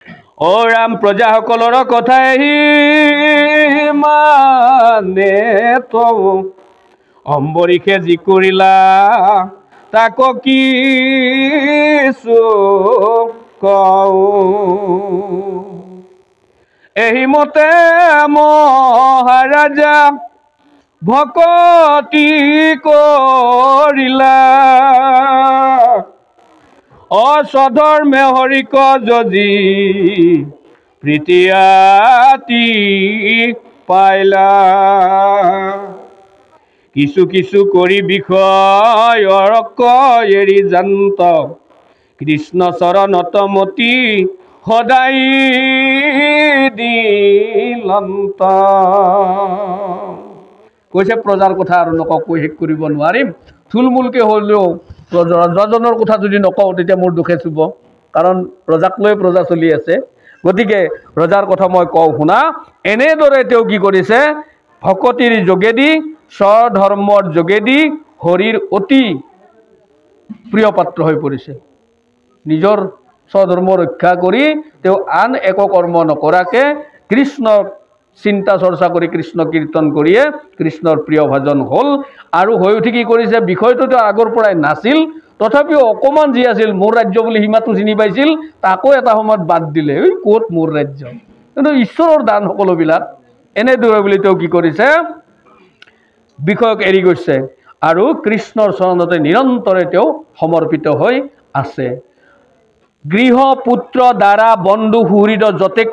অ ৰাম প্ৰজাসকলৰ কথাই মানে তও অম্বৰীষে যি কৰিলা তাক কিছু কওঁ এহিমতে মহাৰাজা ভকতি কৰিলা অসধৰ্মে হৰিক যদি প্ৰীতিয়াতি পাইলা কিছু কিছু কৰি বিষয় অৰক এৰি জান্ত কৃষ্ণ চৰণত মতি সদায় দিলন্ত কৈছে প্ৰজাৰ কথা আৰু নকওঁ কৈ শেষ কৰিব নোৱাৰিম থুলমূলকে হ'লেও ৰজাজনৰ কথা যদি নকওঁ তেতিয়া মোৰ দুখে চুব কাৰণ প্ৰজাক লৈ প্ৰজা চলি আছে গতিকে ৰজাৰ কথা মই কওঁ শুনা এনেদৰে তেওঁ কি কৰিছে ভকতিৰ যোগেদি স্বধৰ্মৰ যোগেদি হৰিৰ অতি প্ৰিয় পাত্ৰ হৈ পৰিছে নিজৰ স্বধৰ্ম ৰক্ষা কৰি তেওঁ আন একো কৰ্ম নকৰাকে কৃষ্ণক চিন্তা চৰ্চা কৰি কৃষ্ণ কীৰ্তন কৰিয়ে কৃষ্ণৰ প্ৰিয় ভাজন হ'ল আৰু হৈ উঠি কি কৰিছে বিষয়টো আগৰ পৰাই নাছিল তথাপিও অকমান যি আছিল মোৰ ৰাজ্য বুলি সীমাটো চিনি পাইছিল তাকো এটা সময়ত বাদ দিলে এই ক'ত মোৰ ৰাজ্য কিন্তু ঈশ্বৰৰ দান সকলোবিলাক এনেদৰে বুলি তেওঁ কি কৰিছে বিষয়ক এৰি গৈছে আৰু কৃষ্ণৰ চৰণতে নিৰন্তৰে তেওঁ সমৰ্পিত হৈ আছে গৃহ পুত্ৰ দ্বাৰা বন্ধু সুহৃদ যতেক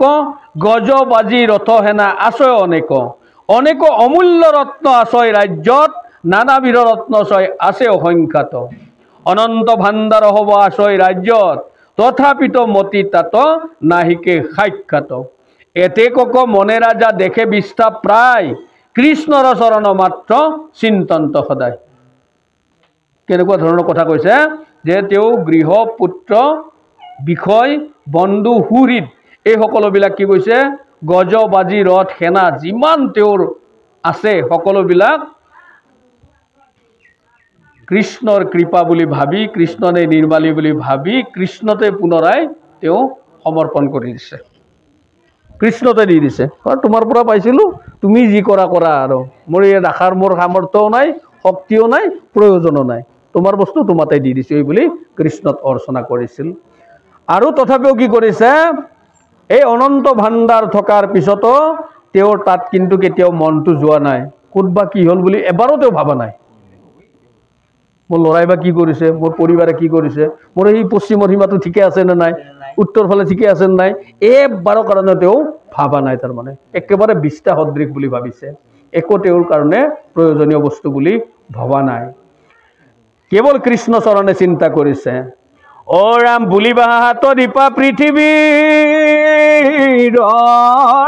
গজ বাজি ৰথ সেনা আছয় অনেক অনেক অমূল্য ৰত্ন আছয় ৰাজ্যত নানাবিধ ৰত্ন ছয় আছে অসংখ্যাত অনন্ত ভাণ্ডাৰ হব আছয় ৰাজ্যত তথাপিত মতি তাত নাহিকে সাক্ষাৎ এতেকক মনে ৰাজা দেখে বিষ্ঠা প্ৰায় কৃষ্ণৰ চৰণ মাত্ৰ চিন্তন্ত সদায় কেনেকুৱা ধৰণৰ কথা কৈছে যে তেওঁ গৃহ পুত্ৰ বিষয় বন্ধু সুহৃদ এই সকলোবিলাক কি কৈছে গজ বাজি ৰথ সেনা যিমান তেওঁৰ আছে সকলোবিলাক কৃষ্ণৰ কৃপা বুলি ভাবি কৃষ্ণনে নিৰ্মালী বুলি ভাবি কৃষ্ণতে পুনৰাই তেওঁ সমৰ্পণ কৰি দিছে কৃষ্ণতে দি দিছে তোমাৰ পৰা পাইছিলোঁ তুমি যি কৰা কৰা আৰু মোৰ এই ৰাখাৰ মোৰ সামৰ্থ্যও নাই শক্তিও নাই প্ৰয়োজনো নাই তোমাৰ বস্তু তোমাতে দি দিছোঁ এই বুলি কৃষ্ণত অৰ্চনা কৰিছিল আৰু তথাপিও কি কৰিছে এই অনন্ত ভাণ্ডাৰ থকাৰ পিছতো তেওঁৰ তাত কিন্তু কেতিয়াও মনটো যোৱা নাই ক'তবা কি হ'ল বুলি এবাৰো তেওঁ ভাবা নাই মোৰ লৰাই বা কি কৰিছে মোৰ পৰিবাৰে কি কৰিছে মোৰ এই পশ্চিমৰ সীমাটো ঠিকে আছে নে নাই উত্তৰ ফালে ঠিকে আছে নে নাই এবাৰৰ কাৰণে তেওঁ ভাবা নাই তাৰমানে একেবাৰে বিষ্টা সদৃশ বুলি ভাবিছে একো তেওঁৰ কাৰণে প্ৰয়োজনীয় বস্তু বুলি ভবা নাই কেৱল কৃষ্ণ চৰণে চিন্তা কৰিছে অ ৰাম বুলিবা হাত দীপা পৃথিৱীৰ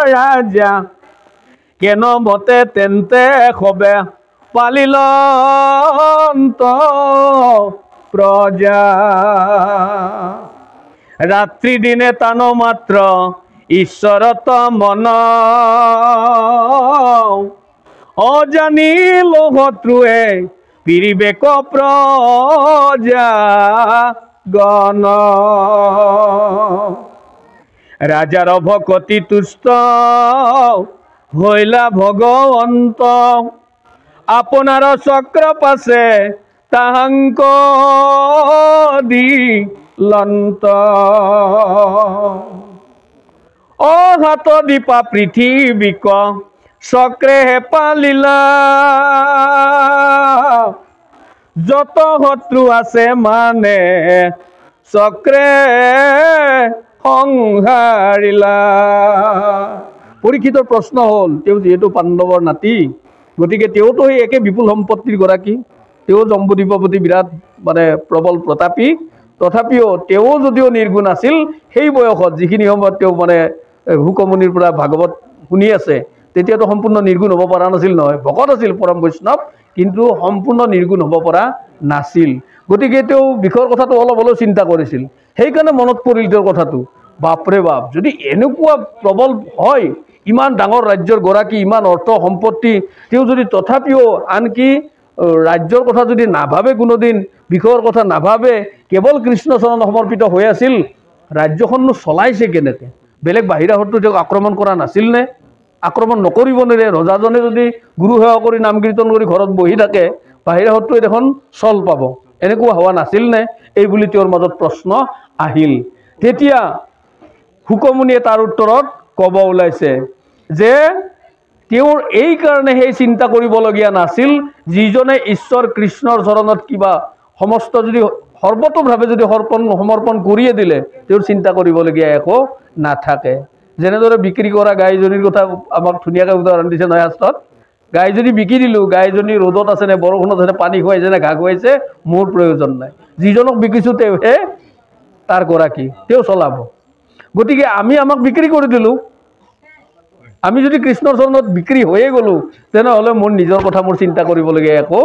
ৰাজা কেন মতে তেন্তে খবে পালিলন্ত প্ৰজা ৰাত্ৰি দিনে তান মাত্ৰ ঈশ্বৰত মন অজানিল শত্ৰুৱে পিৰিবেক প্ৰজা গণ ৰাজাৰ ভকতি তুষ্ট হইলা ভগৱন্ত আপোনাৰ চক্ৰ পাছে তাহাংক দিলন্ত অহাত দীপা পৃথিৱীক চক্ৰে পালিলা যত শত্ৰু আছে মানে চক্ৰে সংহাৰিলা পৰীক্ষিতৰ প্ৰশ্ন হ'ল তেওঁ যিহেতু পাণ্ডৱৰ নাতি গতিকে তেওঁতো সেই একে বিপুল সম্পত্তিৰ গৰাকী তেওঁ জম্বুদ্বীপৰ প্ৰতি বিৰাট মানে প্ৰবল প্ৰতাপী তথাপিও তেওঁ যদিও নিৰ্গুণ আছিল সেই বয়সত যিখিনি সময়ত তেওঁ মানে হুকমনিৰ পৰা ভাগৱত শুনি আছে তেতিয়াতো সম্পূৰ্ণ নিৰ্গুণ হ'ব পৰা নাছিল নহয় ভকত আছিল পৰম বৈষ্ণৱ কিন্তু সম্পূৰ্ণ নিৰ্গুণ হ'ব পৰা নাছিল গতিকে তেওঁ বিষয়ৰ কথাটো অলপ অলপ চিন্তা কৰিছিল সেইকাৰণে মনত পৰিল তেওঁৰ কথাটো বাপৰে বাপ যদি এনেকুৱা প্ৰবল হয় ইমান ডাঙৰ ৰাজ্যৰ গৰাকী ইমান অৰ্থ সম্পত্তি তেওঁ যদি তথাপিও আনকি ৰাজ্যৰ কথা যদি নাভাবে কোনোদিন বিষয়ৰ কথা নাভাবে কেৱল কৃষ্ণ চৰণ সমৰ্পিত হৈ আছিল ৰাজ্যখন চলাইছে কেনেকৈ বেলেগ বাহিৰা শত্ৰু তেওঁক আক্ৰমণ কৰা নাছিল নে আক্ৰমণ নকৰিব নেৰে ৰজাজনে যদি গুৰু সেৱা কৰি নাম কীৰ্তন কৰি ঘৰত বহি থাকে বাহিৰা শত্ৰুৱে দেখোন চল পাব এনেকুৱা হোৱা নাছিল নে এই বুলি তেওঁৰ মাজত প্ৰশ্ন আহিল তেতিয়া হুকমুনিয়ে তাৰ উত্তৰত ক'ব ওলাইছে যে তেওঁৰ এই কাৰণে সেই চিন্তা কৰিবলগীয়া নাছিল যিজনে ঈশ্বৰ কৃষ্ণৰ চৰণত কিবা সমস্ত যদি সৰ্বতোভাৱে যদি সমৰ্পণ কৰিয়ে দিলে তেওঁৰ চিন্তা কৰিবলগীয়া একো নাথাকে যেনেদৰে বিক্ৰী কৰা গাইজনীৰ কথা আমাক ধুনীয়াকৈ উদাহৰণ দিছে নহয় শাস্ত্ৰত গাইজনী বিকি দিলোঁ গাইজনী ৰ'দত আছে নে বৰষুণত আছে পানী খুৱাইছে নে ঘাঁহ খুৱাইছে মোৰ প্ৰয়োজন নাই যিজনক বিকিছোঁ তেওঁহে তাৰ গৰাকী তেওঁ চলাব গতিকে আমি আমাক বিক্ৰী কৰি দিলোঁ আমি যদি কৃষ্ণৰ চৰণত বিক্ৰী হৈয়ে গ'লোঁ তেনেহ'লে মোৰ নিজৰ কথা মোৰ চিন্তা কৰিবলগীয়া একো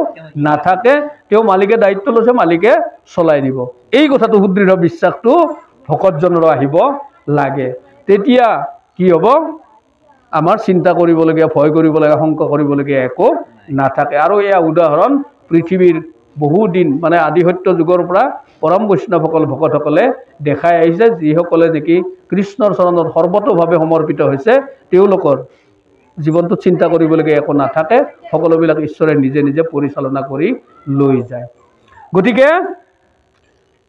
নাথাকে তেওঁ মালিকে দায়িত্ব লৈছে মালিকে চলাই দিব এই কথাটো সুদৃঢ় বিশ্বাসটো ভকতজনৰ আহিব লাগে তেতিয়া কি হ'ব আমাৰ চিন্তা কৰিবলগীয়া ভয় কৰিবলগীয়া শংকা কৰিবলগীয়া একো নাথাকে আৰু এয়া উদাহৰণ পৃথিৱীৰ বহুদিন মানে আদি সত্য যুগৰ পৰা পৰম বৈষ্ণৱসকল ভকতসকলে দেখাই আহিছে যিসকলে নেকি কৃষ্ণৰ চৰণত সৰ্বতোভাৱে সমৰ্পিত হৈছে তেওঁলোকৰ জীৱনটোত চিন্তা কৰিবলগীয়া একো নাথাকে সকলোবিলাক ঈশ্বৰে নিজে নিজে পৰিচালনা কৰি লৈ যায় গতিকে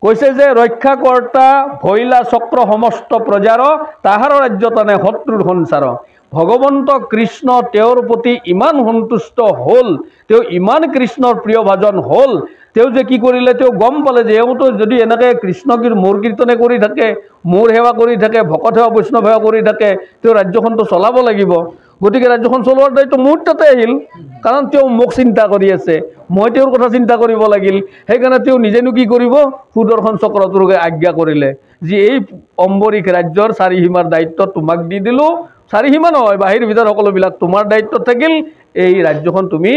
কৈছে যে ৰক্ষাকৰ্তা ভৈলা চক্ৰ সমস্ত প্ৰজাৰ তাহাৰ ৰাজ্যতনে শত্ৰুৰ সঞ্চাৰ ভগৱন্ত কৃষ্ণ তেওঁৰ প্ৰতি ইমান সন্তুষ্ট হ'ল তেওঁ ইমান কৃষ্ণৰ প্ৰিয় ভাজন হ'ল তেওঁ যে কি কৰিলে তেওঁ গম পালে যে এওঁতো যদি এনেকৈ কৃষ্ণ মোৰ কীৰ্তনে কৰি থাকে মোৰ সেৱা কৰি থাকে ভকত সেৱা বৈষ্ণৱ সেৱা কৰি থাকে তেওঁ ৰাজ্যখনটো চলাব লাগিব গতিকে ৰাজ্যখন চলোৱাৰ দায়িত্ব মোৰ তাতে আহিল কাৰণ তেওঁ মোক চিন্তা কৰি আছে মই তেওঁৰ কথা চিন্তা কৰিব লাগিল সেইকাৰণে তেওঁ নিজেনো কি কৰিব সুদৰ্শন চক্ৰটোকে আজ্ঞা কৰিলে যে এই অম্বৰীশ ৰাজ্যৰ চাৰিসীমাৰ দায়িত্ব তোমাক দি দিলোঁ চাৰিসীমা নহয় বাহিৰ ভিতৰ সকলোবিলাক তোমাৰ দায়িত্বত থাকিল এই ৰাজ্যখন তুমি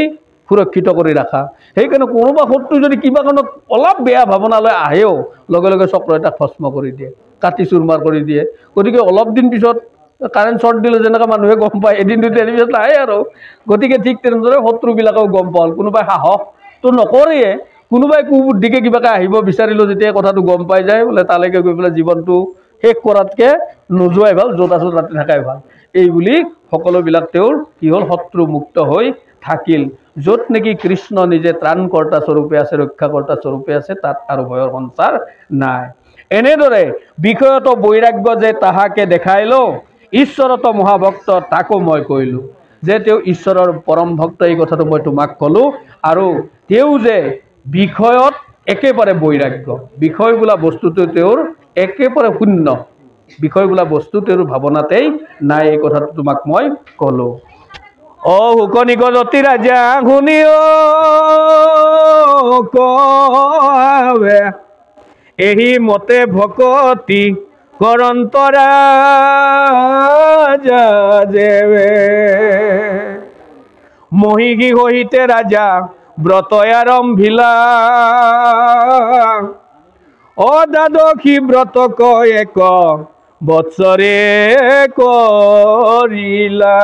সুৰক্ষিত কৰি ৰাখা সেইকাৰণে কোনোবা শত্ৰু যদি কিবা কাৰণত অলপ বেয়া ভাৱনালৈ আহেও লগে লগে চক্ৰই তাক ভস্ম কৰি দিয়ে কাটি চুৰমাৰ কৰি দিয়ে গতিকে অলপ দিন পিছত কাৰেণ্ট শ্বৰ্ট দিলে যেনেকৈ মানুহে গম পায় এদিন দুদিন পিছত নাহে আৰু গতিকে ঠিক তেনেদৰে শত্ৰুবিলাকেও গম পাল কোনোবাই সাহসটো নকৰেয়ে কোনোবাই কুবুদ্ধিকে কিবাকৈ আহিব বিচাৰিলেও যেতিয়া কথাটো গম পাই যায় বোলে তালৈকে গৈ পেলাই জীৱনটো শেষ কৰাতকৈ নোযোৱাই ভাল য'ত আছোঁ তাতে থাকাই ভাল এই বুলি সকলোবিলাক তেওঁৰ কি হ'ল শত্ৰু মুক্ত হৈ থাকিল য'ত নেকি কৃষ্ণ নিজে ত্ৰাণকৰ্তা স্বৰূপে আছে ৰক্ষাকৰ্তা স্বৰূপে আছে তাত আৰু ভয়ৰ সঞ্চাৰ নাই এনেদৰে বিষয়ত বৈৰাগ্য যে তাহাকে দেখাই লওঁ ঈশ্বৰত মহাভক্ত তাকো মই কৈলোঁ যে তেওঁ ঈশ্বৰৰ পৰম ভক্ত এই কথাটো মই তোমাক ক'লোঁ আৰু তেওঁ যে বিষয়ত একেবাৰে বৈৰাগ্য বিষয় বোলা বস্তুটো তেওঁৰ একেবাৰে শূন্য বিষয় বোলা বস্তু তেওঁৰ ভাৱনাতেই নাই এই কথাটো তোমাক মই ক'লোঁ হুকনি গজতি ৰাজা শুনিও কৱে এহি মতে ভকতি কৰন্ত ৰাজা যেৱে মহিষী সহিতে ৰাজা ব্ৰত আৰম্ভিলা দ্বাদশী ব্ৰত এক বৎসৰে কৰিলা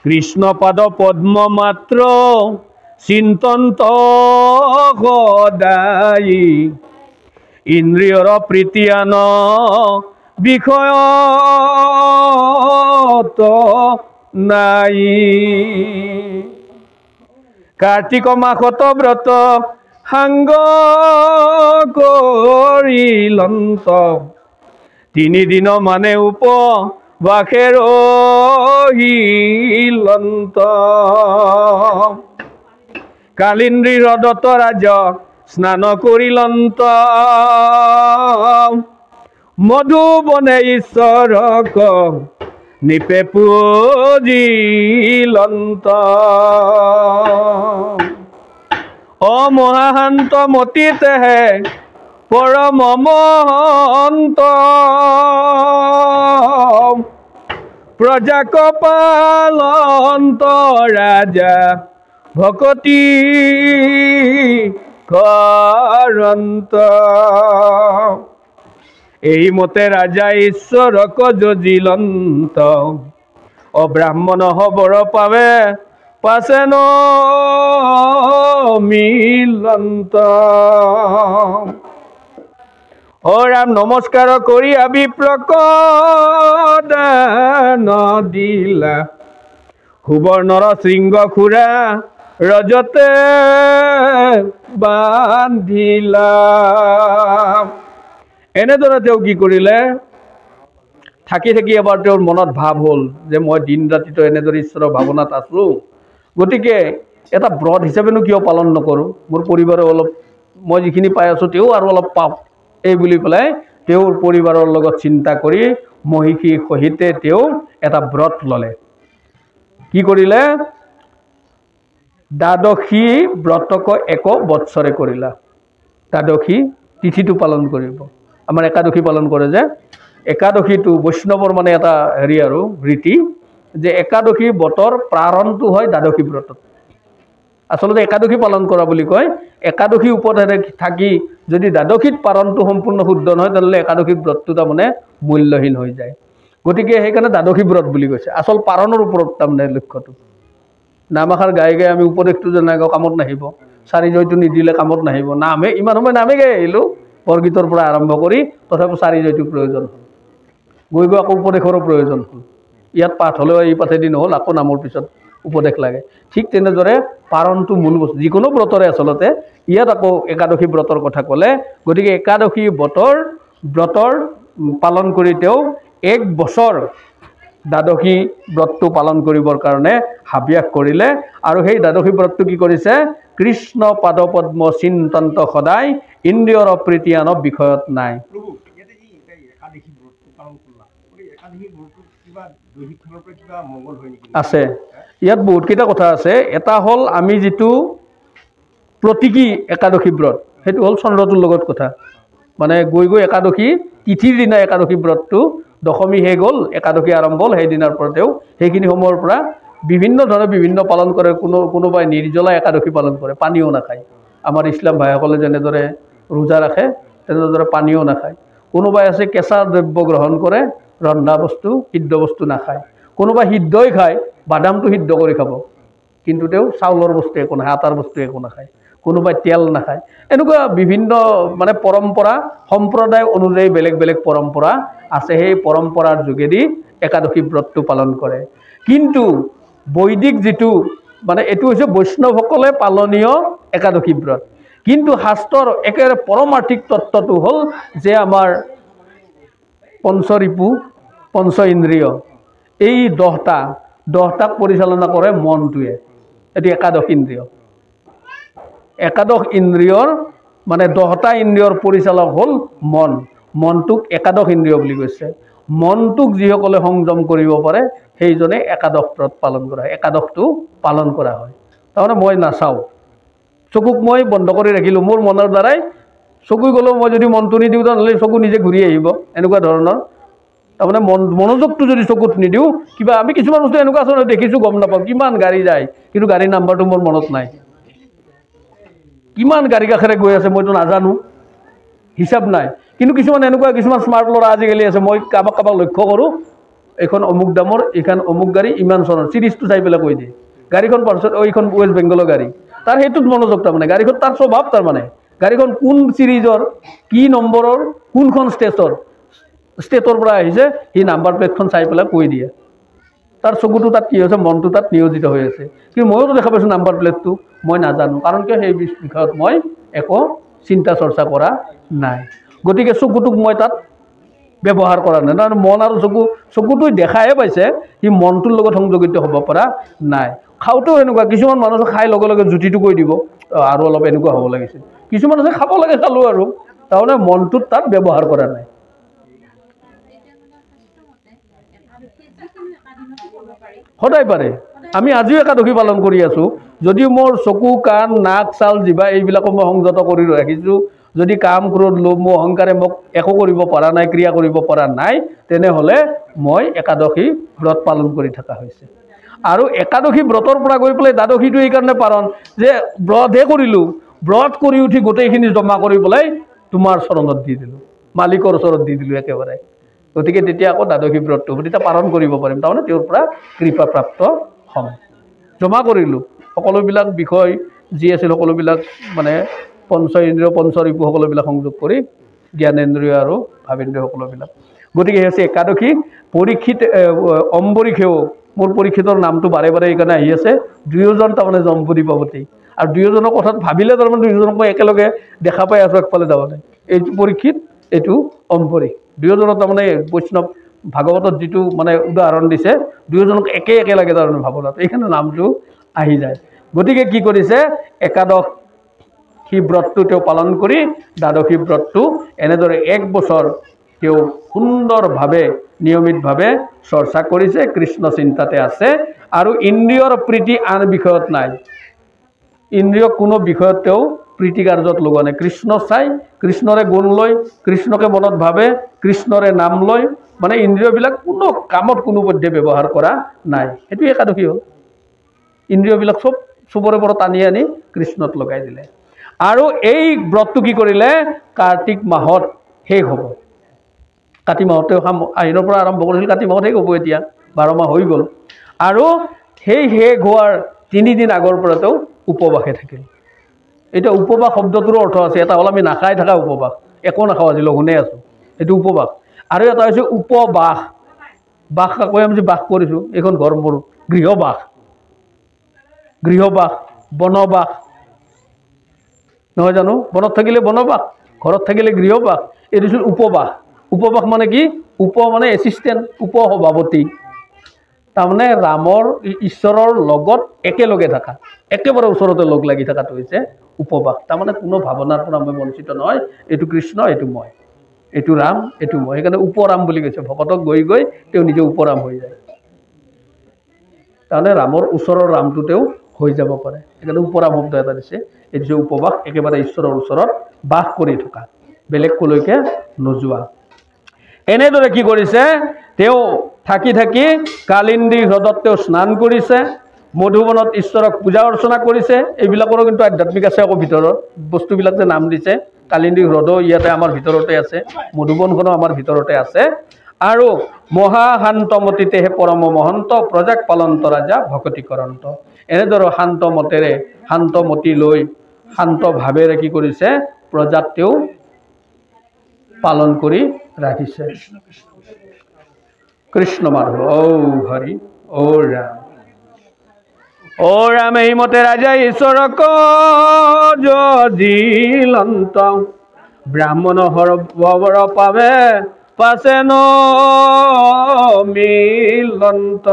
কৃষ্ণ পাদ পদ্ম মাত্ৰ চিন্তন্ত সদায়ী ইন্দ্ৰিয়ৰ প্ৰীতিয়ান বিষয়ত নাই কাৰ্তিক মাসত ব্ৰত সাংগ কৰিলন্ত তিনিদিন মানে উপবাসে ৰহিলন্ত কালিন্দ্ৰী হ্ৰদত ৰাজ স্নান কৰিলন্ত মধুবনে ঈশ্বৰক নিপে পূজিলন্ত মহাশান্ত মতিতেহে পৰম মহন্ত প্ৰজাক পালন্ত ৰাজা ভকতি কৰন্ত এই মতে ৰাজা ঈশ্বৰক যজিলন্ত ব্ৰাহ্মণ হবৰ পাবে পাছে ন মিলন্ত ও ৰাম নমস্কাৰ কৰিয়া বিপ্ৰকট নদিলা সুবৰ্ণৰ শৃংগ খুৰা ৰজতে বান্ধিলা। এনেদৰে তেওঁ কি কৰিলে, থাকি থাকি এবাৰ তেওঁৰ মনত ভাৱ হ'ল যে মই দিন ৰাতিটো এনেদৰে ঈশ্বৰৰ ভাৱনাত আছোঁ, গতিকে এটা ব্ৰত হিচাপেনো কিয় পালন নকৰোঁ, মোৰ পৰিবাৰে অলপ মই যিখিনি পাই আছোঁ তেওঁ আৰু অলপ পাওক, এই বুলি পেলাই তেওঁৰ পৰিবাৰৰ লগত চিন্তা কৰি মহিষীৰ সহিতে তেওঁ এটা ব্ৰত ল'লে। কি কৰিলে, দ্বাদশী ব্ৰতক এক বৎসৰে কৰিলা। দ্বাদশী তিথিটো পালন কৰিব। আমাৰ একাদশী পালন কৰে যে, একাদশীটো বৈষ্ণৱৰ মানে এটা হেৰি আৰু ৰীতি, যে একাদশী ব্ৰতৰ প্ৰাৰম্ভটো হয় দ্বাদশী ব্ৰতত। আচলতে একাদশী পালন কৰা বুলি কয়, একাদশী ওপৰত থাকি যদি দ্বাদশীত পাৰণটো সম্পূৰ্ণ শুদ্ধ নহয় তেনেহ'লে একাদশী ব্ৰতটো তাৰমানে মূল্যহীন হৈ যায়। গতিকে সেইকাৰণে দ্বাদশী ব্ৰত বুলি কৈছে, আচল পাৰণৰ ওপৰত তাৰমানে লক্ষ্যটো। নামআষাৰ গাই গাই আমি উপদেশটো যেনে কামত নাহিব, চাৰি জয়টো নিদিলে কামত নাহিব, নামে ইমান সময় নামে গাই আহিলোঁ বৰগীতৰ পৰা আৰম্ভ কৰি, তথাপি চাৰি জয়টো প্ৰয়োজন হ'ল, গৈ গৈ আকৌ উপদেশৰো প্ৰয়োজন হ'ল। ইয়াত পাঠ হ'লেও এই পাঠেদি নহ'ল, আকৌ নামৰ পিছত উপদেশ লাগে। ঠিক তেনেদৰে পাৰণটো মূল বস্তু যিকোনো ব্ৰতৰে আচলতে, ইয়াত আকৌ একাদশী ব্ৰতৰ কথা ক'লে, গতিকে একাদশী ব্ৰতৰ পালন কৰি তেওঁ 1 বছৰ দ্বাদশী ব্ৰতটো পালন কৰিবৰ কাৰণে হাবিয়াস কৰিলে। আৰু সেই দ্বাদশী ব্ৰতটো কি কৰিছে, কৃষ্ণ পাদপদ্ম চিন্তন্ত সদায় ইন্দ্ৰিয়ৰ প্ৰীতি আন বিষয়ত নাই। আছে, ইয়াত বহুতকেইটা কথা আছে। এটা হ'ল আমি যিটো প্ৰতীকী একাদশী ব্ৰত, সেইটো হ'ল চন্দ্ৰটোৰ লগত কথা, মানে গৈ গৈ একাদশী তিথিৰ দিনা একাদশী ব্ৰতটো দশমী শেষ হ'ল, একাদশী আৰম্ভ হ'ল, সেইদিনাৰ পৰা তেওঁ সেইখিনি সময়ৰ পৰা বিভিন্ন ধৰণে বিভিন্ন পালন কৰে। কোনোবাই নিৰ্জলা একাদশী পালন কৰে, পানীও নাখায়। আমাৰ ইছলাম ভাইসকলে যেনেদৰে ৰোজা ৰাখে তেনেদৰে পানীও নাখায়। কোনোবাই আছে কেঁচা দ্ৰব্য গ্ৰহণ কৰে, ৰন্ধা বস্তু সিদ্ধ বস্তু নাখায়। কোনোবাই সিদ্ধই খায়, বাদামটো সিদ্ধ কৰি খাব, কিন্তু তেওঁ চাউলৰ বস্তু একো নাখায়, আটাৰ বস্তু একো নাখায়। কোনোবাই তেল নাখায়। এনেকুৱা বিভিন্ন মানে পৰম্পৰা সম্প্ৰদায় অনুযায়ী বেলেগ বেলেগ পৰম্পৰা আছে। সেই পৰম্পৰাৰ যোগেদি একাদশী ব্ৰতটো পালন কৰে। কিন্তু বৈদিক যিটো মানে এইটো হৈছে বৈষ্ণৱসকলে পালনীয় একাদশী ব্ৰত। কিন্তু শাস্ত্ৰৰ একেবাৰে পৰমাৰ্থিক তত্ত্বটো হ'ল যে আমাৰ পঞ্চৰিপু পঞ্চ ইন্দ্ৰিয় এই 10টাক পৰিচালনা কৰে মনটোৱে। এটি একাদশ ইন্দ্ৰিয়, একাদশ ইন্দ্ৰিয়ৰ মানে 10টা ইন্দ্ৰিয়ৰ পৰিচালক হ'ল মন। মনটোক একাদশ ইন্দ্ৰিয় বুলি কৈছে। মনটোক যিসকলে সংযম কৰিব পাৰে সেইজনে একাদশ ব্ৰত পালন কৰা হয়, একাদশটো পালন কৰা হয়। তাৰমানে মই নাচাওঁ, চকুক মই বন্ধ কৰি ৰাখিলোঁ, মোৰ মনৰ দ্বাৰাই চকু গ'লেও মই যদি মনটো নিদিওঁ তেনেহ'লে চকু নিজে ঘূৰি আহিব, এনেকুৱা ধৰণৰ। তাৰমানে মনোযোগটো যদি চকুত নিদিওঁ, কিবা আমি কিছুমান বস্তু এনেকুৱা আছে দেখিছোঁ গম নাপাওঁ, কিমান গাড়ী যায় কিন্তু গাড়ীৰ নাম্বাৰটো মোৰ মনত নাই, কিমান গাড়ী কাষেৰে গৈ আছে মইতো নাজানো, হিচাপ নাই। কিন্তু কিছুমান এনেকুৱা কিছুমান স্মাৰ্ট ল'ৰা আজিকালি আছে, মই কাৰোবাক লক্ষ্য কৰোঁ, এইখন অমুক দামৰ, এইখন অমুক গাড়ী, ইমান চনৰ চিৰিজটো চাই পেলাই কৈ দিয়ে। গাড়ীখন পাছত এইখন ৱেষ্ট বেংগলৰ গাড়ী, তাৰ সেইটোত মনোযোগ। তাৰমানে গাড়ীখন তাৰ স্বভাৱ, তাৰমানে গাড়ীখন কোন চিৰিজৰ, কি নম্বৰৰ, কোনখন ষ্টেটৰ পৰা আহিছে, সি নাম্বাৰ প্লেটখন চাই পেলাই কৈ দিয়ে। তাৰ চকুটো তাত কি হৈছে, মনটো তাত নিয়োজিত হৈ আছে। কিন্তু ময়োতো দেখা পাইছোঁ নাম্বাৰ প্লেটটো, মই নাজানো, কাৰণ কিয় সেই বিষয়ত মই একো চিন্তা চৰ্চা কৰা নাই। গতিকে চকুটোক মই তাত ব্যৱহাৰ কৰা নাই। নহয়, মন আৰু চকুটো দেখাহে পাইছে, সি মনটোৰ লগত সংযোগিত হ'ব পৰা নাই। খাওঁতেও এনেকুৱা, কিছুমান মানুহ খাই লগে লগে জুতিটো কৈ দিব, আৰু অলপ এনেকুৱা হ'ব লাগিছিল। কিছুমান আছে খাব লাগে খালোঁ আৰু, তাৰমানে মনটোত তাত ব্যৱহাৰ কৰা নাই। সদায় পাৰে। আমি আজিও একাদশী পালন কৰি আছোঁ। যদিও মোৰ চকু, কাণ, নাক, ছাল, জিভা এইবিলাকো মই সংযত কৰি ৰাখিছোঁ, যদি কাম, ক্ৰোধ, লোভ, মোহ, অহংকাৰে মোক একো কৰিব পৰা নাই, ক্ৰিয়া কৰিব পৰা নাই, তেনেহ'লে মই একাদশী ব্ৰত পালন কৰি থকা হৈছে। আৰু একাদশী ব্ৰতৰ পৰা গৈ পেলাই দ্বাদশীটো এইকাৰণে পালন যে ব্ৰতহে কৰিলোঁ, ব্ৰত কৰি উঠি গোটেইখিনি জমা কৰি পেলাই তোমাৰ চৰণত দি দিলোঁ, মালিকৰ ওচৰত দি দিলোঁ একেবাৰে। গতিকে তেতিয়া আকৌ দ্বাদশী ব্ৰতটো তেতিয়া পালন কৰিব পাৰিম, তাৰমানে তেওঁৰ পৰা কৃপাপ্ৰাপ্ত হ'ম। জমা কৰিলোঁ সকলোবিলাক বিষয় যি আছিল, সকলোবিলাক মানে পঞ্চ ইন্দ্ৰিয় পঞ্চৰিপু সকলোবিলাক সংযোগ কৰি জ্ঞানেন্দ্ৰিয় আৰু ভাবেন্দ্ৰিয় সকলোবিলাক। গতিকে সেই হৈছে একাদশী। পৰীক্ষিত অম্বৰীষেও মোৰ পৰীক্ষিতৰ নামটো বাৰে বাৰে এইকাৰণে আহি আছে, দুয়োজন তাৰমানে জম্বুদীপৱতী, আৰু দুয়োজনৰ কথাত ভাবিলে তাৰমানে দুয়োজনক মই একেলগে দেখা পাই আছোঁ একফালে তাৰমানে, এইটো পৰীক্ষিত এইটো অম্বৰীষ, দুয়োজনৰ তাৰমানে বৈষ্ণৱ ভাগৱতত যিটো মানে উদাহৰণ দিছে দুয়োজনক একে লাগে তাৰমানে ভাৱনাত, এইখানে নামটো আহি যায়। গতিকে কি কৰিছে, একাদশী ব্ৰতটো তেওঁ পালন কৰি দ্বাদশী ব্ৰতটো এনেদৰে 1 বছৰ তেওঁ সুন্দৰভাৱে নিয়মিতভাৱে চৰ্চা কৰিছে, কৃষ্ণ চিন্তাতে আছে, আৰু ইন্দ্ৰিয়ৰ প্ৰীতি আন বিষয়ত নাই। ইন্দ্ৰিয় কোনো বিষয়ত তেওঁ প্ৰীতি কাৰ্যত লগোৱা নাই, কৃষ্ণ চাই, কৃষ্ণৰে গুণ লয়, কৃষ্ণকে মনত ভাবে, কৃষ্ণৰে নাম লয়, মানে ইন্দ্ৰিয়বিলাক কোনো কামত কোনো পধ্যে ব্যৱহাৰ কৰা নাই। সেইটো একাদশী হ'ল। ইন্দ্ৰিয়বিলাক চবৰে পৰা টানি আনি কৃষ্ণত লগাই দিলে। আৰু এই ব্ৰতটো কি কৰিলে, কাৰ্তিক মাহত শেষ হ'ব। কাতি মাহতে আহিনৰ পৰা আৰম্ভ কৰিছিল, কাতি মাহত শেষ হ'ব, এতিয়া 12 মাহ হৈ গ'ল। আৰু সেই শেষ হোৱাৰ 3 দিন আগৰ পৰা তেওঁ উপবাসে থাকিল। এতিয়া উপবাস শব্দটোৰ অৰ্থ আছে, এটা হ'ল আমি নাখাই থকা উপবাস, একো নাখাওঁ আজি লঘোণে আছোঁ, এইটো উপবাস। আৰু এটা হৈছে উপবাস, বাস কৈ আমি যে বাস কৰিছোঁ, এইখন ঘৰ মোৰ, গৃহবাস, গৃহবাস, বনবাস নহয় জানো, বনত থাকিলে বনবাস, ঘৰত থাকিলে গৃহবাস, এইটো হৈছে উপবাস। উপবাস মানে কি, উপ মানে এছিষ্টেণ্ট, উপসভাপতি, তাৰমানে ৰামৰ ঈশ্বৰৰ লগত একেলগে থকা, একেবাৰে ওচৰতে লগ লাগি থকাটো হৈছে উপবাস। তাৰমানে কোনো ভাৱনাৰ পৰা মই বঞ্চিত নহয়, এইটো কৃষ্ণ, এইটো মই, এইটো ৰাম, এইটো মই, সেইকাৰণে উপৰাম বুলি কৈছে। ভকতক গৈ গৈ তেওঁ নিজে উপৰাম হৈ যায়, তাৰমানে ৰামৰ ওচৰৰ ৰামটো তেওঁ হৈ যাব পাৰে, সেইকাৰণে উপৰাম শব্দ এটা দিছে। এইটো হৈছে উপবাস, একেবাৰে ঈশ্বৰৰ ওচৰত বাস কৰি থকা, বেলেগ কলৈকে নোযোৱা। এনেদৰে কি কৰিছে, তেওঁ থাকি থাকি কালিন্দী হ্ৰদত তেওঁ স্নান কৰিছে, মধুবনত ঈশ্বৰক পূজা অৰ্চনা কৰিছে। এইবিলাকৰো কিন্তু আধ্যাত্মিক আছে আকৌ ভিতৰত, বস্তুবিলাক যে নাম দিছে, কালিন্দী হ্ৰদো ইয়াতে আমাৰ ভিতৰতে আছে, মধুবনখনো আমাৰ ভিতৰতে আছে। আৰু মহাশান্তমতীতেহে পৰম মহন্ত, প্ৰজাক পালন্ত ৰাজা ভকতি কৰন্ত। এনেদৰে শান্ত মতেৰে, শান্তমতী লৈ শান্ত ভাৱেৰে কি কৰিছে, প্ৰজাক তেওঁ পালন কৰি ৰাখিছে। কৃষ্ণ মাধৱ ঔ হৰি ঔ ৰাম, ও রাম এই মতে রাজা ঈশ্বরক জিলন্ত, ব্রাহ্মণ হর পাবে পাশে ন মিলন্ত।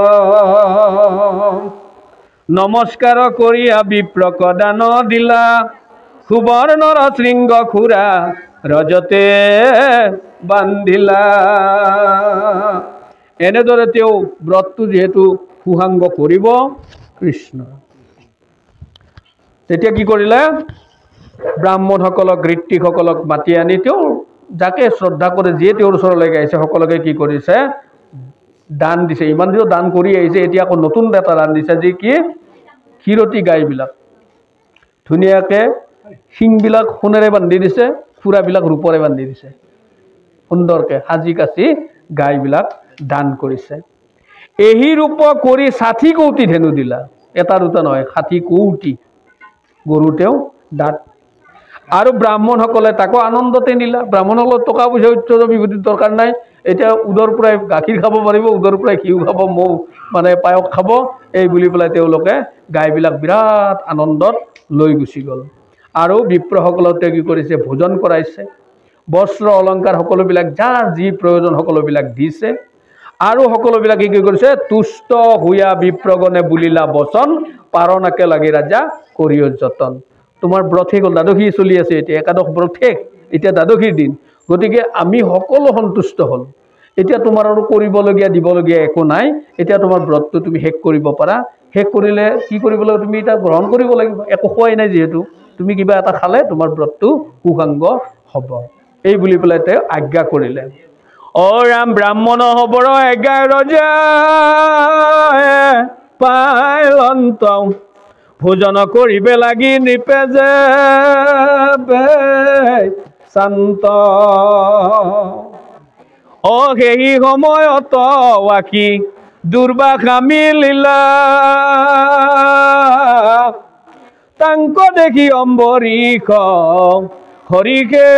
নমস্কার করিয়া বিপ্রক দান দিলা, সুবর্ণর শৃঙ্গ খুরা রজতে বান্ধিলা। এনেদৰে তেওঁ ব্ৰতটো যেহেতু সুসাংগ কৰিব কৃষ্ণ, তেতিয়া কি কৰিলে, ব্ৰাহ্মণসকলক ঋত্বিকসকলক মাতি আনি তেওঁ যাকে শ্ৰদ্ধা কৰে, যিয়ে তেওঁৰ ওচৰলৈকে আহিছে সকলোকে কি কৰিছে, দান দিছে। ইমান দিন দান কৰি আহিছে, এতিয়া আকৌ নতুন এটা দান দিছে, যি কি ক্ষীৰতী গাইবিলাক ধুনীয়াকৈ শিংবিলাক সোণেৰে বান্ধি দিছে, খুৰাবিলাক ৰূপৰে বান্ধি দিছে, সুন্দৰকৈ সাজি কাচি গাইবিলাক দান কৰিছে। এহি ৰূপ কৰি 60 কৌটি ধেনু দিলা, এটা দুটা নহয়, 60 কৌটি গৰু তেওঁ দাঁত। আৰু ব্ৰাহ্মণসকলে তাকো আনন্দতে নিলা। ব্ৰাহ্মণসকলৰ টকা পইচা উচ্চ বিভূতিৰ দৰকাৰ নাই, এতিয়া উদৰ পৰাই গাখীৰ খাব পাৰিব, উদৰ পৰাই ঘিউ খাব, মৌ মানে পায়স খাব, এই বুলি পেলাই তেওঁলোকে গাইবিলাক বিৰাট আনন্দত লৈ গুচি গ'ল। আৰু বিপ্ৰসকলক কি কৰিছে, ভোজন কৰাইছে, বস্ত্ৰ অলংকাৰ সকলোবিলাক যাৰ যি প্ৰয়োজন সকলোবিলাক দিছে। আৰু সকলোবিলাকে কি কৰিছে, তুষ্ট হুয়া বিপ্ৰগণে বুলিলা বচন, পাৰণাকে লাগি ৰাজা কৰিও যতন। তোমাৰ ব্ৰত শেষ হ'ল, দ্বাদশী চলি আছে এতিয়া, একাদশ ব্ৰত শেষ, এতিয়া দ্বাদশীৰ দিন। গতিকে আমি সকলো সন্তুষ্ট হ'ল, এতিয়া তোমাৰ আৰু কৰিবলগীয়া দিবলগীয়া একো নাই, এতিয়া তোমাৰ ব্ৰতটো তুমি শেষ কৰিব পাৰা। শেষ কৰিলে কি কৰিব লাগিব, তুমি এতিয়া গ্ৰহণ কৰিব লাগিব, একো খোৱাই নাই যিহেতু, তুমি কিবা এটা খালে তোমাৰ ব্ৰতটো সুসাংগ হ'ব, এই বুলি পেলাই তেওঁ আজ্ঞা কৰিলে। অ ৰাম ব্ৰাহ্মণ হবৰ 11 পাইলন্ত, ভোজন কৰিবে লাগি নৃপে যে শান্ত। অ সেই সময়ত ৱাকি দুৰ্বাসা মিলিলা, তাংক দেখি অম্বৰীশ হৰিকে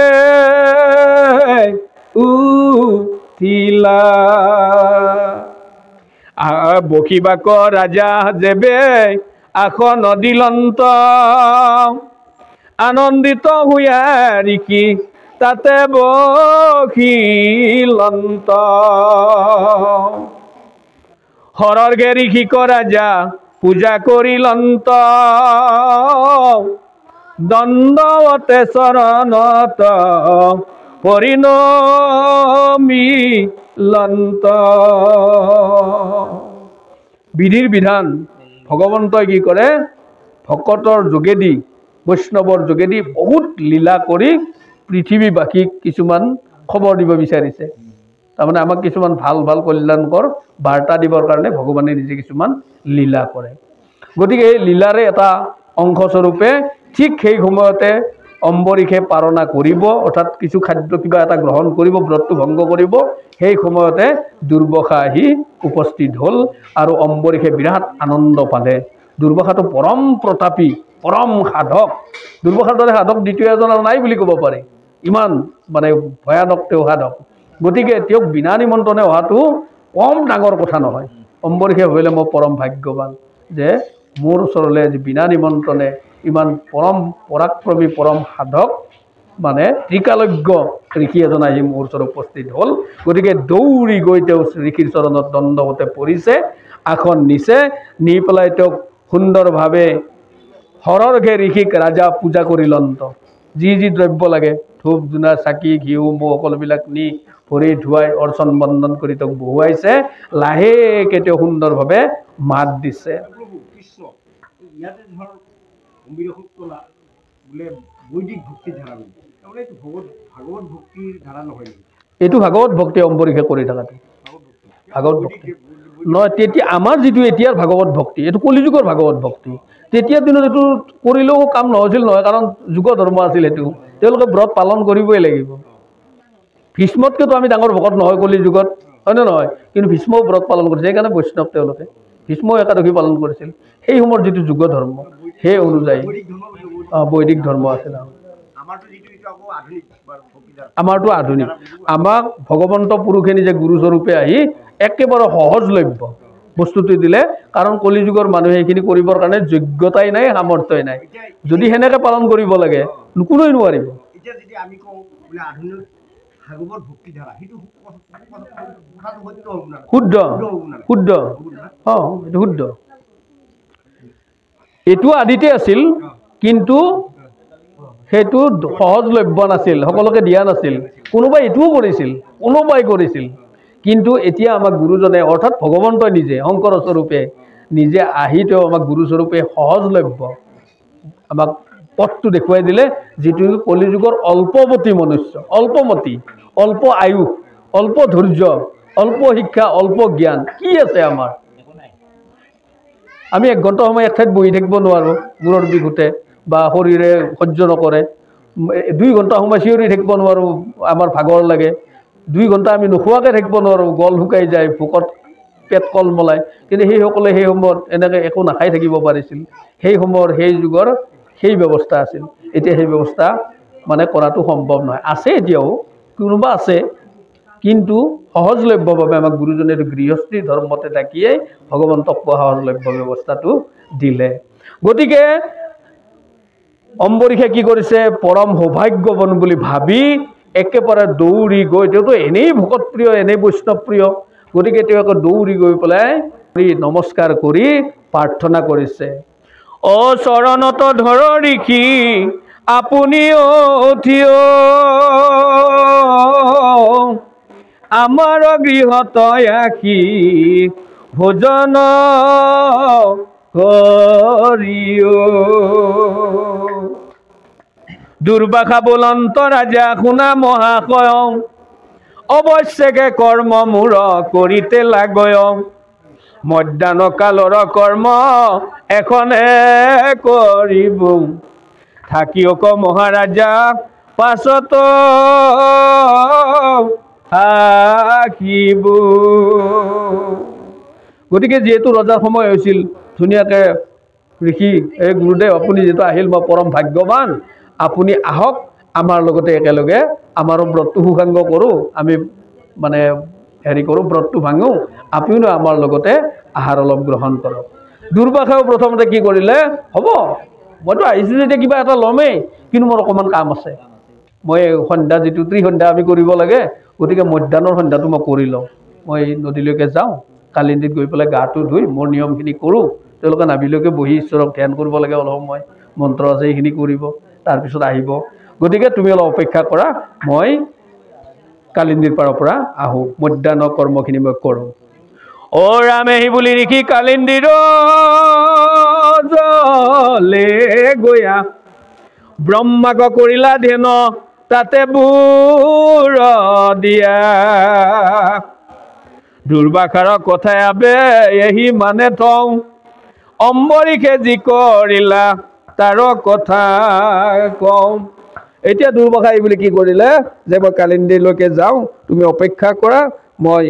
উঠিলা বকিবাক ৰাজা যেবে আসন দিলন্ত আনন্দিত হুয়া ঋষি তাতে বহিলন্ত হৰৰ্গে ঋষিক ৰাজা পূজা কৰিলন্ত দণ্ডৱতে চৰণত পৰিণমিলন্ত বিধিৰ বিধান ভগৱন্তই কি কৰে ভকতৰ যোগেদি বৈষ্ণৱৰ যোগেদি বহুত লীলা কৰি পৃথিৱীবাসীক কিছুমান খবৰ দিব বিচাৰিছে তাৰমানে আমাক কিছুমান ভাল ভাল কল্যাণকৰ বাৰ্তা দিবৰ কাৰণে ভগৱানে নিজে কিছুমান লীলা কৰে গতিকে এই লীলাৰে এটা অংশস্বৰূপে ঠিক সেই সময়তে অম্বৰীষে পাৰণা কৰিব অৰ্থাৎ কিছু খাদ্য কিবা এটা গ্ৰহণ কৰিব ব্ৰতটো ভংগ কৰিব সেই সময়তে দুৰ্বাসা আহি উপস্থিত হ'ল আৰু অম্বৰীষে বিৰাট আনন্দ পালে দুৰ্বাসাটো পৰম প্ৰতাপী পৰম সাধক দুৰ্বাসাৰ দৰে সাধক দ্বিতীয় এজন নাই বুলি ক'ব পাৰি ইমান মানে ভয়ানক তেওঁ সাধক গতিকে তেওঁক বিনা নিমন্ত্ৰণে অহাটো কম ডাঙৰ কথা নহয় অম্বৰীষে ভাবিলে মই পৰম ভাগ্যৱান যে মোৰ ওচৰলৈ বিনা নিমন্ত্ৰণে ইমান পৰম পৰাক্ৰমী পৰম সাধক মানে ত্ৰিকালজ্ঞ ঋষি এজন আহি মোৰ ওচৰত উপস্থিত হ'ল গতিকে দৌৰি গৈ তেওঁ ঋষিৰ চৰণত দণ্ডৱতে পৰিছে আসন নিছে নি পেলাই তেওঁক সুন্দৰভাৱে হৰৰ্গে ঋষিক ৰাজা পূজা কৰিলন্ত যি যি দ্ৰব্য লাগে ধূপ ধূনা চাকি ঘিউ মৌ সকলোবিলাক নি ভৰি ধুৱাই অৰ্চন বন্দন কৰি তেওঁক বহুৱাইছে লাহেকে তেওঁ সুন্দৰভাৱে মাত দিছে এইটো ভাগৱত ভক্তি অম্বৰীষে কৰি থকাটো ভাগৱত ভক্তি নহয় তেতিয়া আমাৰ যিটো এতিয়াৰ ভাগৱত ভক্তি এইটো কলিযুগৰ ভাগৱত ভক্তি তেতিয়া দিনত এইটো কৰিলেও কাম নহৈছিল নহয় কাৰণ যুগ ধৰ্ম আছিল এইটো তেওঁলোকে ব্ৰত পালন কৰিবই লাগিব ভীষ্মতকৈতো আমি ডাঙৰ ভকত নহয় কলিযুগত হয়নে নহয় কিন্তু ভীষ্মও ব্ৰত পালন কৰিছে সেইকাৰণে বৈষ্ণৱ তেওঁলোকে ভীষ্মও একাদশী পালন কৰিছিল সেই সময়ৰ যিটো যুগ ধৰ্ম সেই অনুযায়ী বৈদিক ধৰ্ম আছিল আমাৰটো আধুনিক আমাক ভগৱন্ত পুৰুষে নিজে গুৰুস্বৰূপে আহি একেবাৰে সহজলভ্য বস্তুটো দিলে কাৰণ কলিযুগৰ মানুহে এইখিনি কৰিবৰ কাৰণে যোগ্যতাই নাই সামৰ্থ্যই নাই যদি সেনেকে পালন কৰিব লাগে কোনোৱে নোৱাৰিব শুদ্ধ শুদ্ধ এইটো শুদ্ধ এইটো আদিতে আছিল কিন্তু সেইটো সহজলভ্য নাছিল সকলোকে দিয়া নাছিল কোনোবাই এইটোও কৰিছিল কোনোবাই কৰিছিল কিন্তু এতিয়া আমাক গুৰুজনে অৰ্থাৎ ভগৱন্তই নিজে শংকৰ স্বৰূপে নিজে আহি তেওঁ আমাক গুৰুস্বৰূপে সহজলভ্য আমাক পথটো দেখুৱাই দিলে যিটো কলিযুগৰ অল্পমতি মনুষ্য অল্পমতি অল্প আয়ু অল্প ধৈৰ্য অল্প শিক্ষা অল্প জ্ঞান কি আছে আমাৰ আমি 1 ঘণ্টা সময় এক ঠাইত বহি থাকিব নোৱাৰোঁ মূৰৰ বিষ উঠে বা শৰীৰে সহ্য নকৰে 2 ঘণ্টা সময় চিঞৰি থাকিব নোৱাৰোঁ আমাৰ ভাগৰ লাগে 2 ঘণ্টা আমি নোখোৱাকৈ থাকিব নোৱাৰোঁ গল শুকাই যায় ভোকত পেট কলমলাই কিন্তু সেইসকলে সেই সময়ত এনেকৈ একো নাখাই থাকিব পাৰিছিল সেই সময়ৰ সেই যুগৰ সেই ব্যৱস্থা আছিল এতিয়া সেই ব্যৱস্থা মানে কৰাটো সম্ভৱ নহয় আছে এতিয়াও কোনোবা আছে কিন্তু সহজলভ্যভাৱে আমাক গুৰুজনে গৃহস্থী ধৰ্মতে থাকিয়েই ভগৱন্তক পোৱা সহজলভ্য ব্যৱস্থাটো দিলে গতিকে অম্বৰীষে কি কৰিছে পৰম সৌভাগ্যৱান বুলি ভাবি একেবাৰে দৌৰি গৈ তেওঁতো এনেই ভকত প্ৰিয় এনেই বৈষ্ণৱ প্ৰিয় গতিকে তেওঁ আকৌ দৌৰি গৈ পেলাই নমস্কাৰ কৰি প্ৰাৰ্থনা কৰিছে অ চৰণত ধৰ ঋষি আপুনি অথিয় আমাৰ গৃহত আহি ভোজন করিও দুর্বাসা বলন্ত রাজা শুনা মহাশয় অবশ্যকে কর্ম মূর করিতে লাগয় মধ্যাহ্ন কালর কর্ম এখনে করিব থাকিওক মহারাজা পাছত থাকিব গতিকে যেহেতু ৰজাৰ সময় হৈছিল ধুনীয়াকৈ ঋষি এই গুৰুদেৱ আপুনি যেহেতু আহিল মই পৰম ভাগ্যৱান আপুনি আহক আমাৰ লগতে একেলগে আমাৰো ব্ৰতটো সুসাংগ কৰোঁ আমি মানে হেৰি কৰোঁ ব্ৰতটো ভাঙো আপুনিও আমাৰ লগতে আহাৰ অলপ গ্ৰহণ কৰক দুৰ্বাসাও প্ৰথমতে কি কৰিলে হ'ব মইতো আহিছোঁ যেতিয়া কিবা এটা ল'মেই কিন্তু মোৰ অকণমান কাম আছে মই সন্ধ্যা যিটো ত্ৰিসন্ধ্যা আমি কৰিব লাগে গতিকে মধ্যাহ্নৰ সন্ধ্যাটো মই কৰি লওঁ মই নদীলৈকে যাওঁ কালিন্দীত গৈ পেলাই গাটো ধুই মোৰ নিয়মখিনি কৰোঁ তেওঁলোকে নাভিলৈকে বহি ঈশ্বৰক ধ্যান কৰিব লাগে অলপ সময় মন্ত্ৰ আছে এইখিনি কৰিব তাৰপিছত আহিব গতিকে তুমি অলপ অপেক্ষা কৰা মই কালিন্দীৰ পাৰৰ পৰা আহোঁ মধ্যাহ্ন কৰ্মখিনি মই কৰোঁ অ ৰামে সি বুলি লিখি কালিন্দীৰ জলে গয়া ব্ৰহ্মাক কৰিলা ধ্যান তাতে বুৰ দিয়া দুৰ্বাসাৰ কথাই আবে এহি মানে থওঁ অম্বৰীষে যি কৰিলা তাৰ কথা কওঁ এতিয়া দুৰ্বাসাই বুলি কি কৰিলে যে মই কালিন্দীলৈকে যাওঁ তুমি অপেক্ষা কৰা মই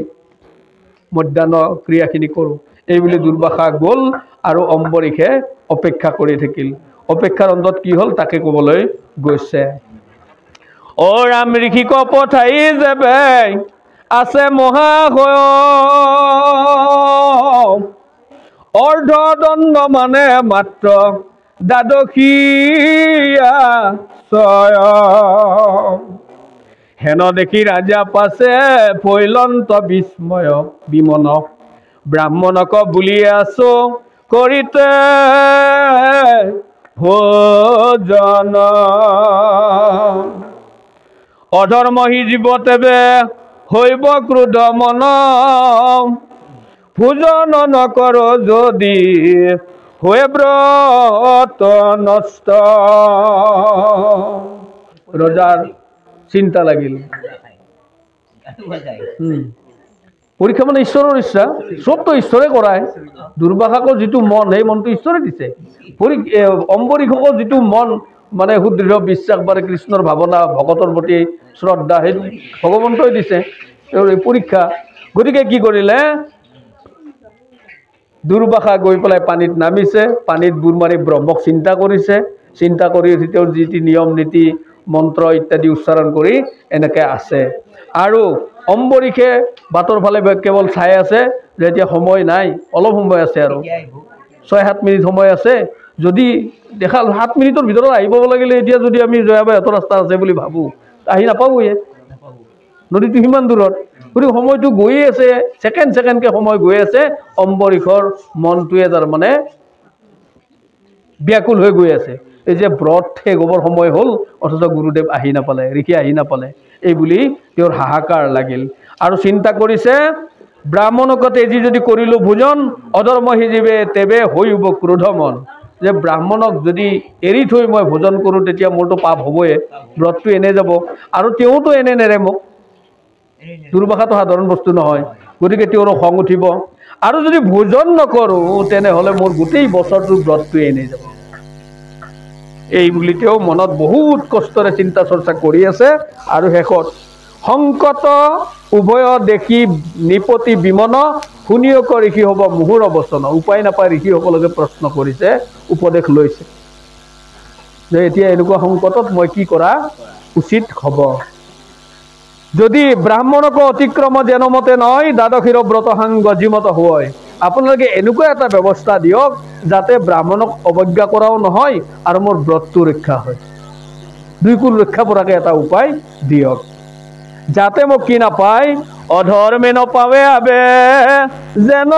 মধ্যাহ্ন ক্ৰিয়াখিনি কৰোঁ এইবুলি দুৰ্বাসা গ'ল আৰু অম্বৰীষে অপেক্ষা কৰি থাকিল অপেক্ষাৰ অন্তত কি হ'ল তাকে ক'বলৈ গৈছে অ ৰাম ঋষিক পঠাই যাবে আছে মহাশয় অৰ্ধদণ্ড মানে মাত্ৰ দ্বাদশীয়া হেন দেখি ৰাজা পাছে ফৈলন্ত বিস্ময় বিমন ব্ৰাহ্মণক বুলি আছো কৰিতে ভোজন অধৰ্মহী জীৱ তেবে হৈব ক্ৰোধ মন ভোজন নকৰ যদি হৈ ব্ৰত নষ্ট ৰজাৰ চিন্তা লাগিল পৰীক্ষা মানে ঈশ্বৰৰ ইচ্ছা চবতো ঈশ্বৰে কৰায় দুৰ্বাসাকৰ যিটো মন সেই মনটো ঈশ্বৰে দিছে অম্বৰীষকৰ যিটো মন মানে সুদৃঢ় বিশ্বাস বাৰে কৃষ্ণৰ ভাৱনা ভকতৰ প্ৰতি শ্ৰদ্ধা সেইটো ভগৱন্তই দিছে তেওঁৰ এই পৰীক্ষা গতিকে কি কৰিলে দুৰ্বাসা গৈ পেলাই পানীত নামিছে পানীত বুৰ মাৰি ব্ৰহ্মক চিন্তা কৰিছে চিন্তা কৰি তেওঁৰ যি নিয়ম নীতি মন্ত্ৰ ইত্যাদি উচ্চাৰণ কৰি এনেকৈ আছে আৰু অম্বৰীষে বাটৰ ফালে কেৱল চাই আছে যে এতিয়া সময় নাই অলপ সময় আছে আৰু 6-7 মিনিট সময় আছে যদি দেখা 7 মিনিটৰ ভিতৰত আহিব লাগিলে এতিয়া যদি আমি জয়াবাইহঁতৰ ৰাস্তা আছে বুলি ভাবোঁ আহি নাপাবয়ে নদীটো সিমান দূৰত গতিকে সময়টো গৈয়ে আছে ছেকেণ্ডকৈ সময় গৈ আছে অম্বৰীষৰ মনটোৱে তাৰমানে ব্যাকুল হৈ গৈ আছে এই যে ব্ৰত শেষ হ'বৰ সময় হ'ল অথচ গুৰুদেৱ আহি নাপালে ঋষি আহি নাপালে এই বুলি তেওঁৰ হাহাকাৰ লাগিল আৰু চিন্তা কৰিছে ব্ৰাহ্মণক তেজি যদি কৰিলোঁ ভোজন অধৰ্মহী জীৱে তেবে হৈব ক্ৰোধ মন যে ব্ৰাহ্মণক যদি এৰি থৈ মই ভোজন কৰোঁ তেতিয়া মোৰতো পাপ হ'বয়ে ব্ৰতটো এনে যাব আৰু তেওঁতো এনে নেৰে মোক দুৰ্বাসাটো সাধাৰণ বস্তু নহয় গতিকে তেওঁৰো খং উঠিব আৰু যদি ভোজন নকৰোঁ তেনেহ'লে মোৰ গোটেই বছৰটো ব্ৰতটো এনে যাব এই বুলি তেওঁ মনত বহুত কষ্টৰে চিন্তা চৰ্চা কৰি আছে আৰু শেষত সংকট উভয় দেখি নিপতি বিমন শুনিয়ক ঋষি হ'ব মুহুৰ অৱচন উপায় নাপায় ঋষিসকলকে প্ৰশ্ন কৰিছে উপদেশ লৈছে যে এতিয়া এনেকুৱা সংকটত মই কি কৰা উচিত হ'ব যদি ব্ৰাহ্মণক অতিক্ৰম জনমতে নহয় দ্বাদশীৰ ব্ৰত সাংগ যিমত হয় আপোনালোকে এনেকুৱা এটা ব্যৱস্থা দিয়ক যাতে ব্ৰাহ্মণক অৱজ্ঞা কৰাও নহয় আৰু মোৰ ব্ৰতটো ৰক্ষা হয় দুইকুল ৰক্ষা পৰাকৈ এটা উপায় দিয়ক যাতে মোক কি নাপায় অধৰ্মে নপাৱে আবে যেন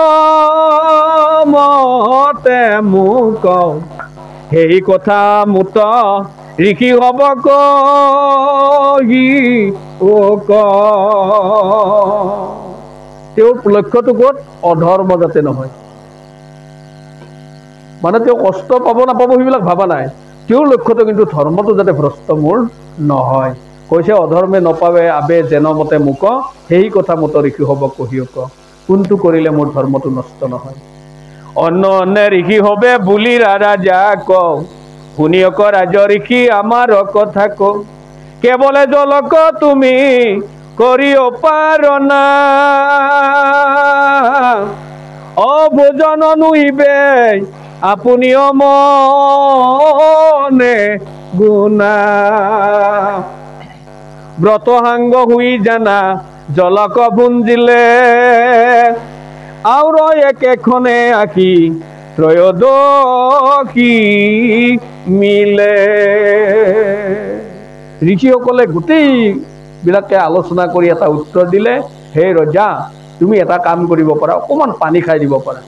মতে মোক সেই কথা মুত ঋষি হ'ব কহি তেওঁৰ লক্ষ্যটো ক'ত অধৰ্ম যাতে নহয় মানে তেওঁ কষ্ট পাব নাপাব সেইবিলাক ভাবা নাই তেওঁৰ লক্ষ্যটো কিন্তু ধৰ্মটো যাতে ভ্ৰষ্ট মোৰ নহয় কৈছে অধৰ্মে নপাৱে আবে যেন মতে মোক সেই কথা মত ঋষি হ'ব কহিয়ক কোনটো কৰিলে মোৰ ধৰ্মটো নষ্ট নহয় অন্য অন্যে ঋষি হবে বুলি ৰাজা কওঁ শুনিয়ক ৰাজ ঋষি আমাৰ কথা কওঁ কেৱলে জলক তুমি কৰিও পাৰ না অভোজন নুহিবে আপুনিও মনে গুণা ব্ৰত সাঙ্গ হুই জানা জলক ভুঞ্জিলে আউৰ একেখনে আঁকি ত্ৰয়োদশী মিলে। ঋষিসকলে গোটেইবিলাকে আলোচনা কৰি এটা উত্তৰ দিলে, হে ৰজা, তুমি এটা কাম কৰিব পাৰা, অকণমান পানী খাই দিব পাৰা।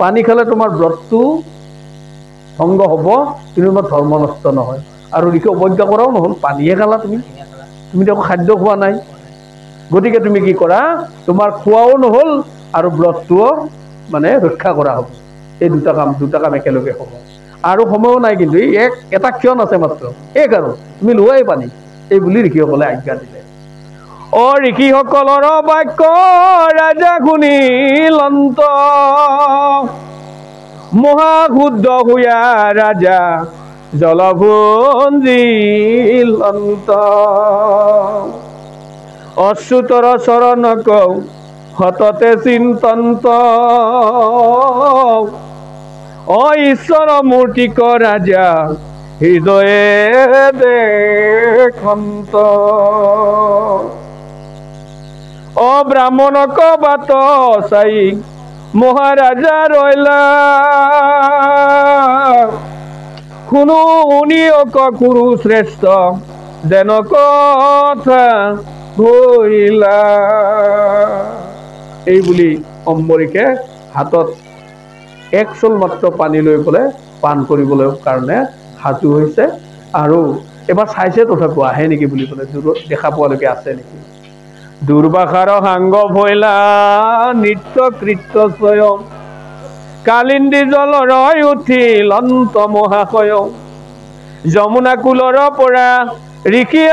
পানী খালে তোমাৰ ব্ৰতটো ভংগ হ'ব, কিন্তু তোমাৰ ধৰ্ম নষ্ট নহয়। আৰু ঋষি অৱজ্ঞা কৰাও নহ'ল, পানীহে খালা তুমি দেখোন খাদ্য খোৱা নাই। গতিকে তুমি কি কৰা, তোমাৰ খোৱাও নহ'ল আৰু ব্ৰতটোও মানে ৰক্ষা কৰা হ'ব। এই দুটা কাম একেলগে হ'ব। আৰু সময়ো নাই, কিন্তু এটা ক্ষণ আছে মাত্ৰ, আৰু তুমি লোৱাই পানী, এই বুলি ঋষিসকলে আজ্ঞা দিলে। ঋষিসকলৰ বাক্য ৰাজা শুনিলন্ত, মহাশুদ্ধ হুয়া ৰাজা জলভুঞ্জিলন্ত। অচ্যুতৰ চৰণক হততে চিন্তন্ত, ঈশ্বৰ মূৰ্তিক ৰাজা হৃদয়ে দেখন্ত। ব্ৰাহ্মণক বাত চাই মহাৰাজা ৰইলা, শুনো শুনিয়ক কুৰু শ্ৰেষ্ঠ যেন কথা ধৰিলা। এই বুলি অম্বৰীকে হাতত এক চল মাত্ৰ পানী লৈ পেলাই পান কৰিবলৈ কাৰণে সাজু হৈছে। আৰু এবাৰ চাইছে, তথাপিও আহে নেকি বুলি পেলাই দূৰত দেখা পোৱালৈকে আছে নেকি। দুৰ্বাসাৰ সাংগ ভৈলা নৃত্য কৃত্য স্বয়ং, কালিন্দী জল ৰয় উঠিল অন্ত মহাশয়। যমুনা কুলৰ পৰা ঋষি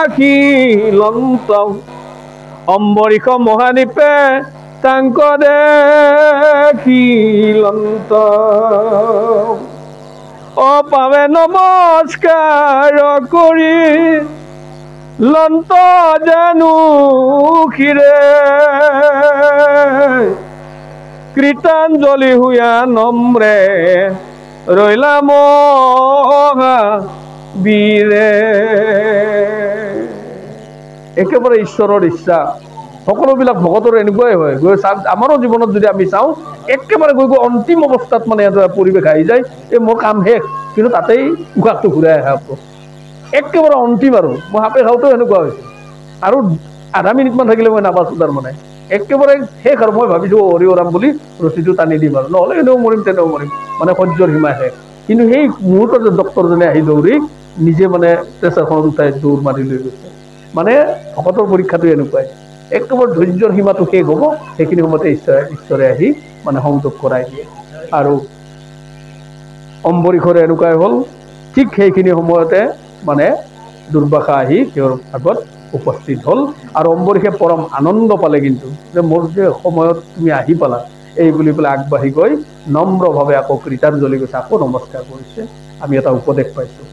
আহিলন্ত, অম্বৰীশ মহাদ্বীপে তাংক দেখিলন্ত। পাৱে নমস্কাৰ কৰি লন্ত জানু ক্ষীৰে, কৃতাঞ্জলি হুয়া নম্ৰে ৰইলা মহাবীৰে। একেবাৰে ঈশ্বৰৰ ইচ্ছা, সকলোবিলাক ভকতৰ এনেকুৱাই হয়। গৈ আমাৰো জীৱনত যদি আমি চাওঁ, একেবাৰে গৈ অন্তিম অৱস্থাত মানে এটা পৰিৱেশ আহি যায়, এই মোৰ কাম শেষ, কিন্তু তাতেই উশাহটো ঘূৰাই আহে আকৌ একেবাৰে অন্তিম। আৰু মই সাপে খাওঁতেও এনেকুৱা হৈছে, আৰু আধা মিনিটমান থাকিলে মই নাপাইছোঁ, তাৰমানে একেবাৰে শেষ। আৰু মই ভাবিছোঁ হৰি ৰাম বুলি ৰছীটো টানি দিম, আৰু নহ'লে এনেও মৰিম তেনেও মৰিম, মানে সহ্যৰ সীমা শেষ। কিন্তু সেই মুহূৰ্তত ডক্টৰজনে আহি দৌৰি নিজে মানে প্ৰেছাৰখনত উঠাই দৌৰ মাৰি লৈ গৈছে। মানে ভকতৰ পৰীক্ষাটো এনেকুৱাই, একেবাৰে ধৈৰ্যৰ সীমাটো শেষ হ'ব, সেইখিনি সময়তে ঈশ্বৰে আহি মানে সংযোগ কৰাই দিয়ে। আৰু অম্বৰীশৰ এনেকুৱাই হ'ল, ঠিক সেইখিনি সময়তে মানে দুৰ্বাসা আহি তেওঁৰ আগত উপস্থিত হ'ল। আৰু অম্বৰীশে পৰম আনন্দ পালে, কিন্তু যে মোৰ যে সময়ত তুমি আহি পালা, এই বুলি পেলাই আগবাঢ়ি গৈ নম্ৰভাৱে আকৌ কৃতাঞ্জলি গৈছে, আকৌ নমস্কাৰ কৰিছে। আমি এটা উপদেশ পাইছোঁ।